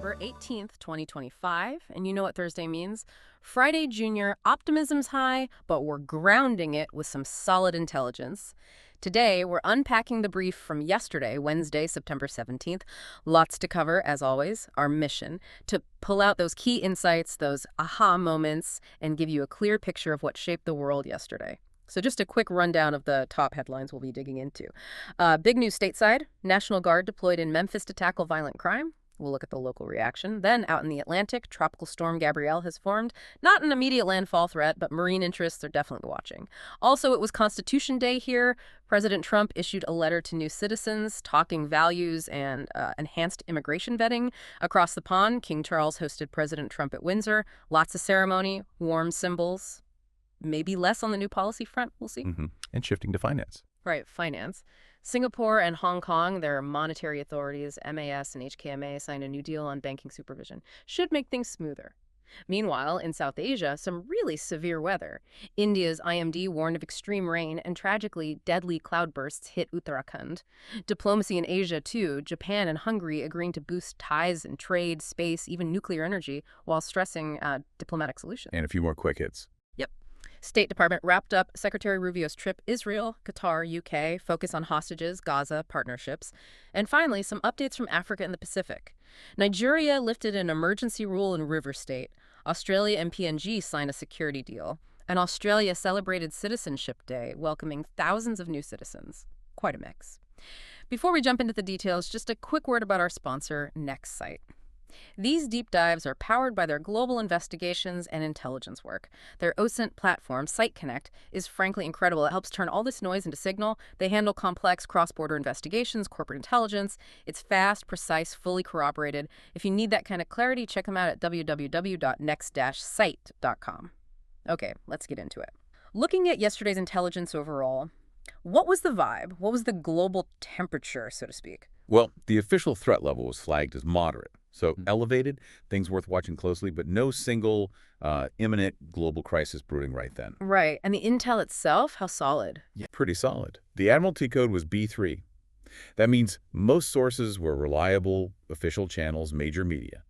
September 18th, 2025, and you know what Thursday means. Friday Junior, optimism's high, but we're grounding it with some solid intelligence. Today, we're unpacking the brief from yesterday, Wednesday, September 17th. Lots to cover, as always. Our mission, to pull out those key insights, those aha moments, and give you a clear picture of what shaped the world yesterday. So just a quick rundown of the top headlines we'll be digging into. Big news stateside, National Guard deployed in Memphis to tackle violent crime. We'll look at the local reaction. Then, out in the Atlantic, Tropical Storm Gabrielle has formed. Not an immediate landfall threat, but marine interests are definitely watching. Also, it was Constitution Day here. President Trump issued a letter to new citizens talking values and enhanced immigration vetting. Across the pond, King Charles hosted President Trump at Windsor. Lots of ceremony, warm symbols. Maybe less on the new policy front, we'll see. And shifting to finance. Right, finance. Singapore and Hong Kong, their monetary authorities, MAS and HKMA, signed a new deal on banking supervision. Should make things smoother. Meanwhile, in South Asia, some really severe weather. India's IMD warned of extreme rain, and tragically, deadly cloudbursts hit Uttarakhand. Diplomacy in Asia, too. Japan and Hungary agreeing to boost ties in trade, space, even nuclear energy, while stressing diplomatic solutions. And a few more quick hits. State Department wrapped up Secretary Rubio's trip Israel, Qatar, UK, focus on hostages, Gaza, partnerships. And finally, some updates from Africa and the Pacific. Nigeria lifted an emergency rule in River State. Australia and PNG signed a security deal. And Australia celebrated Citizenship Day, welcoming thousands of new citizens. Quite a mix. Before we jump into the details, just a quick word about our sponsor, NextSight. These deep dives are powered by their global investigations and intelligence work. Their OSINT platform, SiteConnect, is frankly incredible. It helps turn all this noise into signal. They handle complex cross-border investigations, corporate intelligence. It's fast, precise, fully corroborated. If you need that kind of clarity, check them out at www.next-site.com. Okay, let's get into it. Looking at yesterday's intelligence overall, what was the vibe? What was the global temperature, so to speak? Well, the official threat level was flagged as moderate. So elevated, things worth watching closely, but no single imminent global crisis brewing right then. Right. And the intel itself, how solid? Yeah, pretty solid. The Admiralty code was B3. That means most sources were reliable, official channels, major media.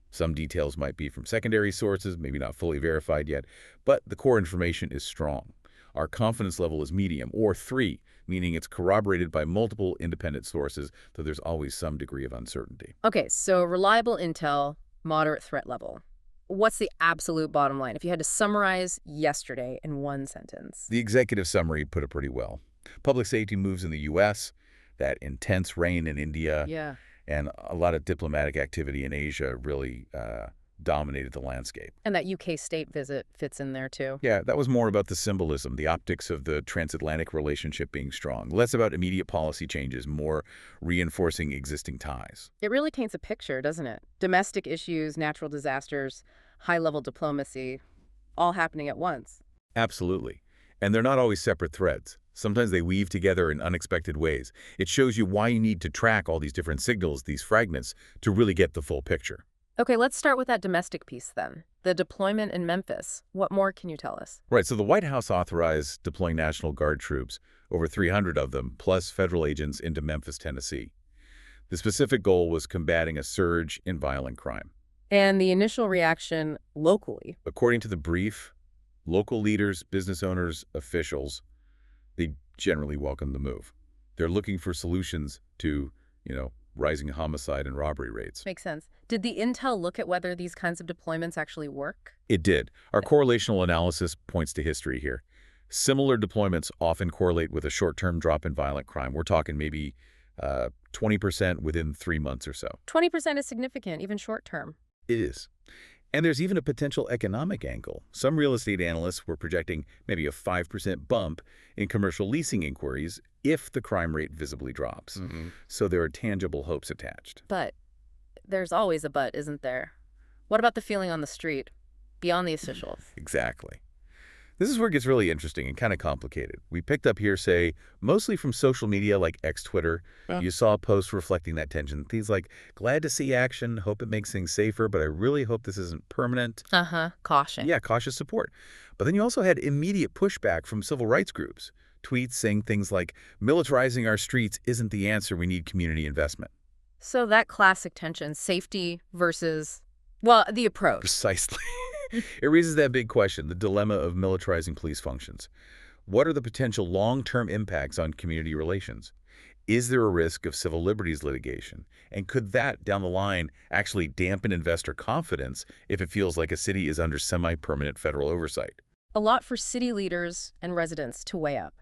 Some details might be from secondary sources, maybe not fully verified yet, but the core information is strong. Our confidence level is medium, or 3, meaning it's corroborated by multiple independent sources, though there's always some degree of uncertainty. Okay, so reliable intel, moderate threat level. What's the absolute bottom line if you had to summarize yesterday in one sentence? The executive summary put it pretty well. Public safety moves in the U.S., that intense rain in India, and a lot of diplomatic activity in Asia really dominated the landscape. And that UK state visit fits in there, too. Yeah, that was more about the symbolism, the optics of the transatlantic relationship being strong. Less about immediate policy changes, more reinforcing existing ties. It really paints a picture, doesn't it? Domestic issues, natural disasters, high-level diplomacy, all happening at once. Absolutely. And they're not always separate threads. Sometimes they weave together in unexpected ways. It shows you why you need to track all these different signals, these fragments, to really get the full picture. Okay, let's start with that domestic piece then. The deployment in Memphis. What more can you tell us? Right, so the White House authorized deploying National Guard troops, over 300 of them, plus federal agents into Memphis, Tennessee. The specific goal was combating a surge in violent crime. And the initial reaction locally? According to the brief, local leaders, business owners, officials, they generally welcome the move. They're looking for solutions to, rising homicide and robbery rates. Makes sense. Did the intel look at whether these kinds of deployments actually work? It did. Our correlational analysis points to history here. Similar deployments often correlate with a short-term drop in violent crime. We're talking maybe 20% within 3 months or so. 20% is significant, even short-term. It is. And there's even a potential economic angle. Some real estate analysts were projecting maybe a 5% bump in commercial leasing inquiries if the crime rate visibly drops. So there are tangible hopes attached. But there's always a but, isn't there? What about the feeling on the street, beyond the officials? Exactly. This is where it gets really interesting and kind of complicated. We picked up hearsay mostly from social media like X-Twitter. You saw posts reflecting that tension. Things like, glad to see action, hope it makes things safer, but I really hope this isn't permanent. Caution. Yeah, cautious support. But then you also had immediate pushback from civil rights groups. Tweets saying things like, militarizing our streets isn't the answer, we need community investment. So that classic tension, safety versus, well, the approach. Precisely. It raises that big question, the dilemma of militarizing police functions. What are the potential long-term impacts on community relations? Is there a risk of civil liberties litigation? And could that, down the line, actually dampen investor confidence if it feels like a city is under semi-permanent federal oversight? A lot for city leaders and residents to weigh up.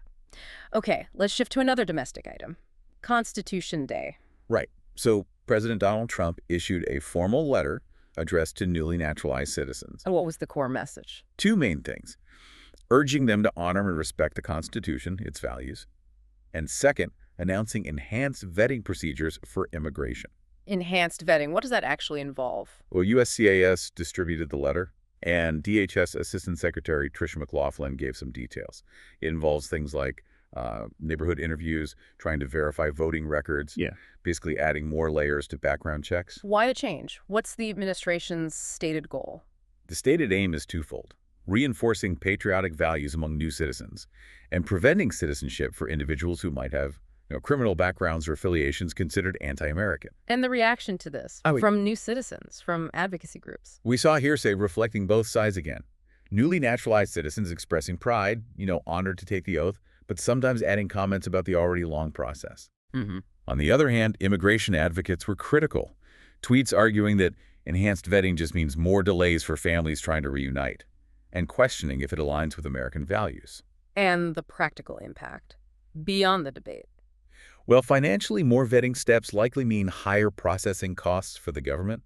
Okay, let's shift to another domestic item. Constitution Day. Right. So President Donald Trump issued a formal letter addressed to newly naturalized citizens. And what was the core message? Two main things: urging them to honor and respect the Constitution, its values, and second, announcing enhanced vetting procedures for immigration. Enhanced vetting. What does that actually involve? Well, USCIS distributed the letter, and DHS Assistant Secretary Tricia McLaughlin gave some details. It involves things like neighborhood interviews, trying to verify voting records, basically adding more layers to background checks. Why the change? What's the administration's stated goal? The stated aim is twofold: reinforcing patriotic values among new citizens and preventing citizenship for individuals who might have criminal backgrounds or affiliations considered anti-American. And the reaction to this from new citizens, from advocacy groups. We saw hearsay reflecting both sides again. Newly naturalized citizens expressing pride, honored to take the oath, but sometimes adding comments about the already long process. On the other hand, immigration advocates were critical. Tweets arguing that enhanced vetting just means more delays for families trying to reunite, and questioning if it aligns with American values. And the practical impact, beyond the debate. Well, financially, more vetting steps likely mean higher processing costs for the government,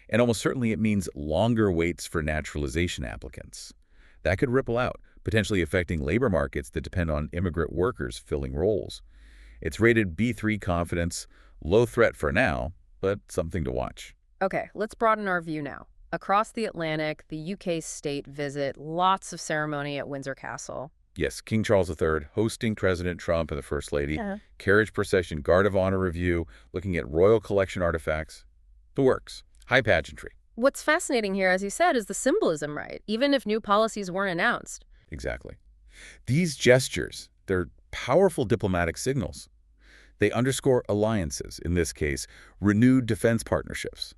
and almost certainly it means longer waits for naturalization applicants. That could ripple out, potentially affecting labor markets that depend on immigrant workers filling roles. It's rated B3 confidence, low threat for now, but something to watch. Okay, let's broaden our view now. Across the Atlantic, the UK state visit, lots of ceremony at Windsor Castle. Yes, King Charles III hosting President Trump and the First Lady, carriage procession, guard of honor review, looking at royal collection artifacts. The works. High pageantry. What's fascinating here, as you said, is the symbolism, right? Even if new policies weren't announced. Exactly. These gestures, they're powerful diplomatic signals. They underscore alliances, in this case, renewed defense partnerships.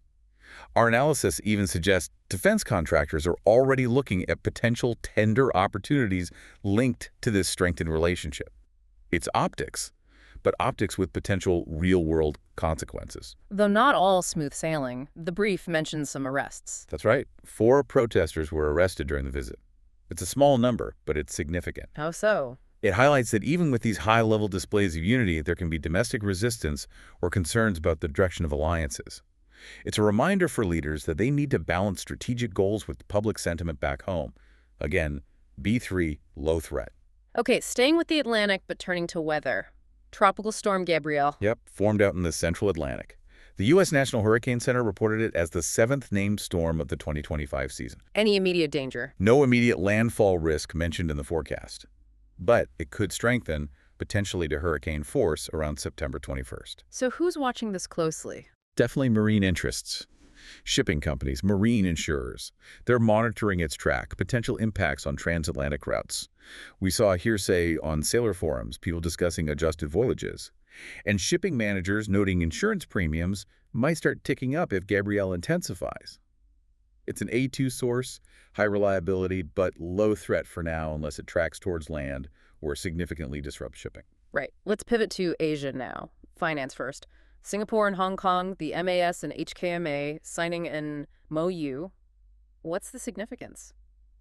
Our analysis even suggests defense contractors are already looking at potential tender opportunities linked to this strengthened relationship. It's optics, but optics with potential real-world consequences. Though not all smooth sailing, the brief mentions some arrests. That's right. 4 protesters were arrested during the visit. It's a small number, but it's significant. How so? It highlights that even with these high-level displays of unity, there can be domestic resistance or concerns about the direction of alliances. It's a reminder for leaders that they need to balance strategic goals with public sentiment back home. Again, B3, low threat. Okay, staying with the Atlantic but turning to weather. Tropical storm Gabrielle. Yep, formed out in the central Atlantic. The U.S. National Hurricane Center reported it as the 7th named storm of the 2025 season. Any immediate danger? No immediate landfall risk mentioned in the forecast. But it could strengthen, potentially to hurricane force, around September 21st. So who's watching this closely? Definitely marine interests. Shipping companies, marine insurers. They're monitoring its track, potential impacts on transatlantic routes. We saw hearsay on sailor forums, people discussing adjusted voyages. And shipping managers noting insurance premiums might start ticking up if Gabrielle intensifies. It's an A2 source, high reliability, but low threat for now unless it tracks towards land or significantly disrupts shipping. Right. Let's pivot to Asia now. Finance first. Singapore and Hong Kong, the MAS and HKMA signing an MoU. What's the significance?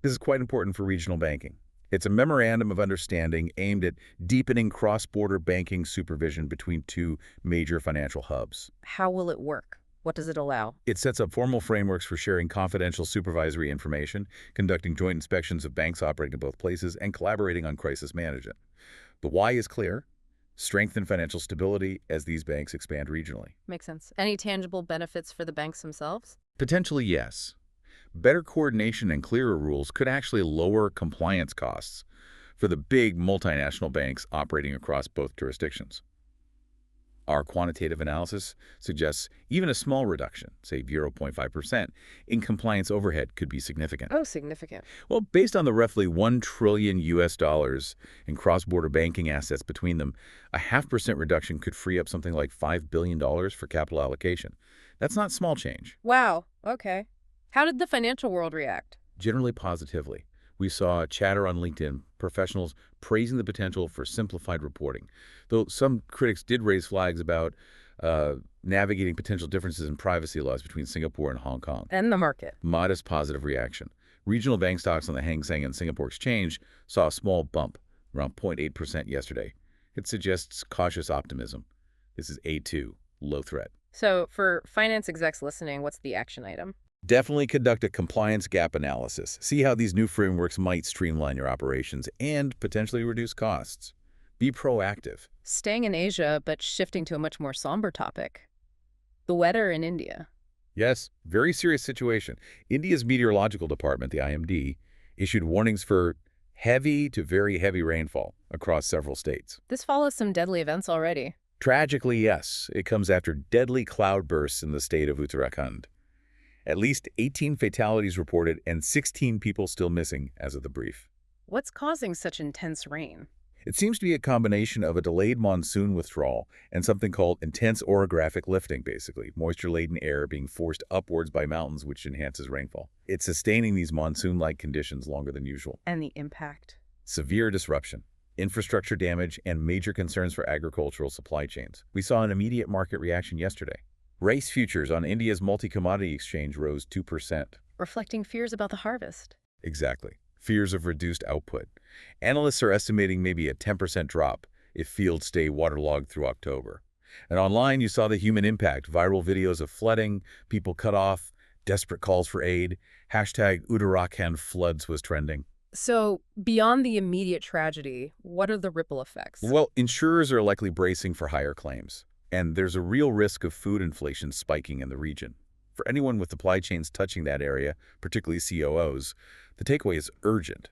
This is quite important for regional banking. It's a memorandum of understanding aimed at deepening cross-border banking supervision between 2 major financial hubs. How will it work? What does it allow? It sets up formal frameworks for sharing confidential supervisory information, conducting joint inspections of banks operating in both places, and collaborating on crisis management. The why is clear: strengthen financial stability as these banks expand regionally. Makes sense. Any tangible benefits for the banks themselves? Potentially, yes. Better coordination and clearer rules could actually lower compliance costs for the big multinational banks operating across both jurisdictions. Our quantitative analysis suggests even a small reduction, say 0.5%, in compliance overhead could be significant. Oh, significant. Well, based on the roughly $1 trillion in cross-border banking assets between them, a 0.5% reduction could free up something like $5 billion for capital allocation. That's not small change. Wow. Okay. How did the financial world react? Generally positively. We saw chatter on LinkedIn, professionals praising the potential for simplified reporting, though some critics did raise flags about navigating potential differences in privacy laws between Singapore and Hong Kong. And the market. Modest positive reaction. Regional bank stocks on the Hang Seng and Singapore Exchange saw a small bump, around 0.8% yesterday. It suggests cautious optimism. This is A2, low threat. So for finance execs listening, what's the action item? Definitely conduct a compliance gap analysis. See how these new frameworks might streamline your operations and potentially reduce costs. Be proactive. Staying in Asia, but shifting to a much more somber topic. The weather in India. Yes, very serious situation. India's meteorological department, the IMD, issued warnings for heavy to very heavy rainfall across several states. This follows some deadly events already. Tragically, yes, it comes after deadly cloudbursts in the state of Uttarakhand. At least 18 fatalities reported and 16 people still missing as of the brief. What's causing such intense rain? It seems to be a combination of a delayed monsoon withdrawal and something called intense orographic lifting, basically, moisture-laden air being forced upwards by mountains, which enhances rainfall. It's sustaining these monsoon-like conditions longer than usual. And the impact? Severe disruption, infrastructure damage, and major concerns for agricultural supply chains. We saw an immediate market reaction yesterday. Rice futures on India's multi-commodity exchange rose 2%. Reflecting fears about the harvest. Exactly. Fears of reduced output. Analysts are estimating maybe a 10% drop if fields stay waterlogged through October. And online, you saw the human impact, viral videos of flooding, people cut off, desperate calls for aid. Hashtag Uttarakhand floods was trending. So, beyond the immediate tragedy, what are the ripple effects? Well, insurers are likely bracing for higher claims. And there's a real risk of food inflation spiking in the region. For anyone with supply chains touching that area, particularly COOs, the takeaway is urgent.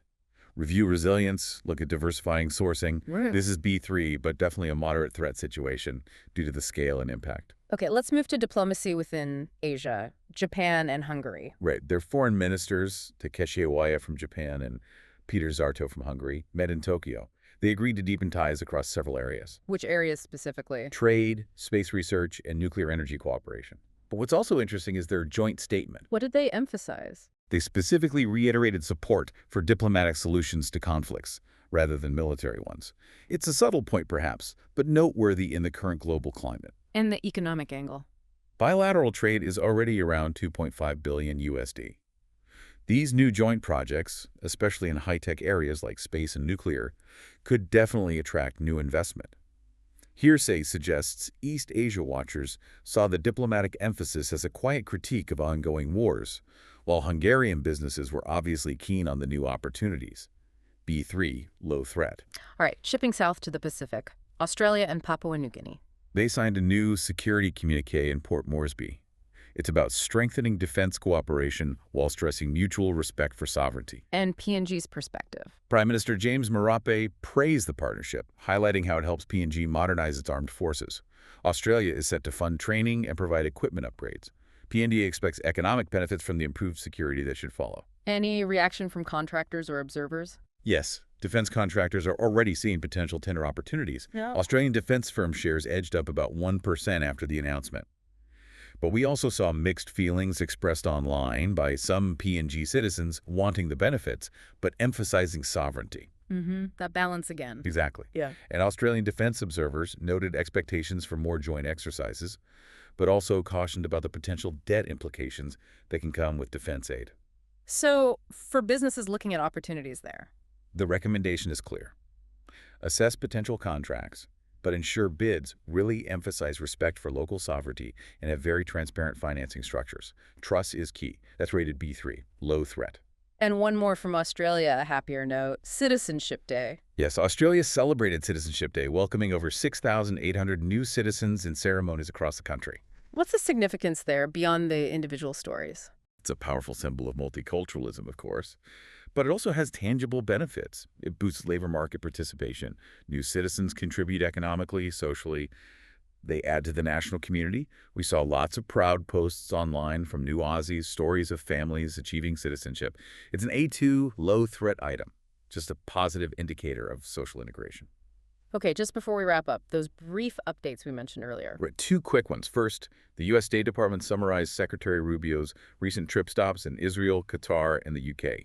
Review resilience, look at diversifying sourcing. Right. This is B3, but definitely a moderate threat situation due to the scale and impact. Okay, let's move to diplomacy within Asia, Japan and Hungary. Right. Their foreign ministers, Takeshi Iwaya from Japan and Peter Zarto from Hungary, met in Tokyo. They agreed to deepen ties across several areas. Which areas specifically? Trade, space research, and nuclear energy cooperation. But what's also interesting is their joint statement. What did they emphasize? They specifically reiterated support for diplomatic solutions to conflicts, rather than military ones. It's a subtle point, perhaps, but noteworthy in the current global climate. And the economic angle. Bilateral trade is already around $2.5 billion USD. These new joint projects, especially in high-tech areas like space and nuclear, could definitely attract new investment. Hearsay suggests East Asia watchers saw the diplomatic emphasis as a quiet critique of ongoing wars, while Hungarian businesses were obviously keen on the new opportunities. B3, low threat. All right, shipping south to the Pacific, Australia and Papua New Guinea. They signed a new security communique in Port Moresby. It's about strengthening defense cooperation while stressing mutual respect for sovereignty. And PNG's perspective. Prime Minister James Marape praised the partnership, highlighting how it helps PNG modernize its armed forces. Australia is set to fund training and provide equipment upgrades. PNG expects economic benefits from the improved security that should follow. Any reaction from contractors or observers? Yes, defense contractors are already seeing potential tender opportunities. Yeah. Australian defense firm shares edged up about 1% after the announcement. But we also saw mixed feelings expressed online by some PNG citizens wanting the benefits, but emphasizing sovereignty. That balance again. Exactly. Yeah. And Australian defense observers noted expectations for more joint exercises, but also cautioned about the potential debt implications that can come with defense aid. So, for businesses looking at opportunities there? The recommendation is clear. Assess potential contracts, but ensure bids really emphasize respect for local sovereignty and have very transparent financing structures. Trust is key. That's rated B3, low threat. And one more from Australia, a happier note, Citizenship Day. Yes, Australia celebrated Citizenship Day, welcoming over 6,800 new citizens in ceremonies across the country. What's the significance there beyond the individual stories? It's a powerful symbol of multiculturalism, of course, but it also has tangible benefits. It boosts labor market participation. New citizens contribute economically, socially. They add to the national community. We saw lots of proud posts online from new Aussies, stories of families achieving citizenship. It's an A2 low-threat item, just a positive indicator of social integration. Okay, just before we wrap up, those brief updates we mentioned earlier. Right, two quick ones. First, the U.S. State Department summarized Secretary Rubio's recent trip stops in Israel, Qatar, and the U.K.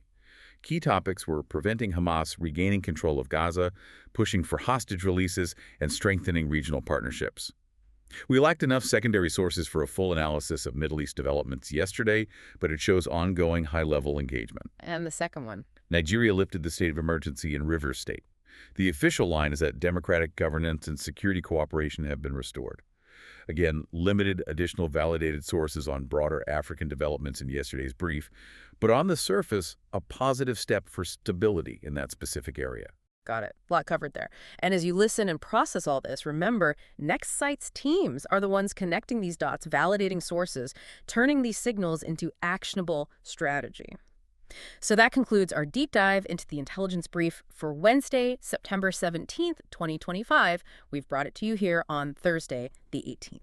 Key topics were preventing Hamas regaining control of Gaza, pushing for hostage releases, and strengthening regional partnerships. We lacked enough secondary sources for a full analysis of Middle East developments yesterday, but it shows ongoing high-level engagement. And the second one. Nigeria lifted the state of emergency in Rivers State. The official line is that democratic governance and security cooperation have been restored. Again, limited additional validated sources on broader African developments in yesterday's brief, but on the surface, a positive step for stability in that specific area. Got it. A lot covered there. And as you listen and process all this, remember, Next Sight's teams are the ones connecting these dots, validating sources, turning these signals into actionable strategy. So that concludes our deep dive into the intelligence brief for Wednesday, September 17th, 2025. We've brought it to you here on Thursday, the 18th.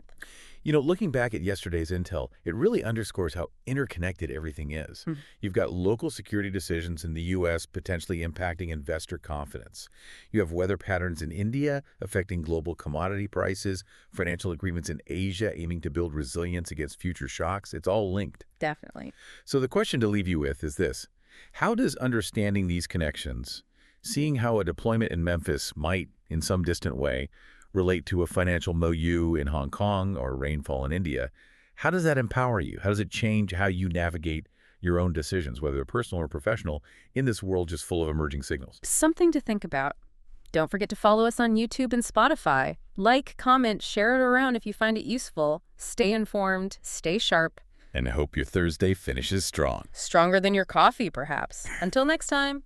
You know, looking back at yesterday's intel, it really underscores how interconnected everything is. You've got local security decisions in the U.S. potentially impacting investor confidence. You have weather patterns in India affecting global commodity prices, financial agreements in Asia aiming to build resilience against future shocks. It's all linked. Definitely. So the question to leave you with is this. How does understanding these connections, seeing how a deployment in Memphis might, in some distant way, relate to a financial MoU in Hong Kong or rainfall in India, how does that empower you? How does it change how you navigate your own decisions, whether they're personal or professional, in this world just full of emerging signals? Something to think about. Don't forget to follow us on YouTube and Spotify. Like, comment, share it around if you find it useful. Stay informed, stay sharp. And I hope your Thursday finishes strong. Stronger than your coffee, perhaps. Until next time.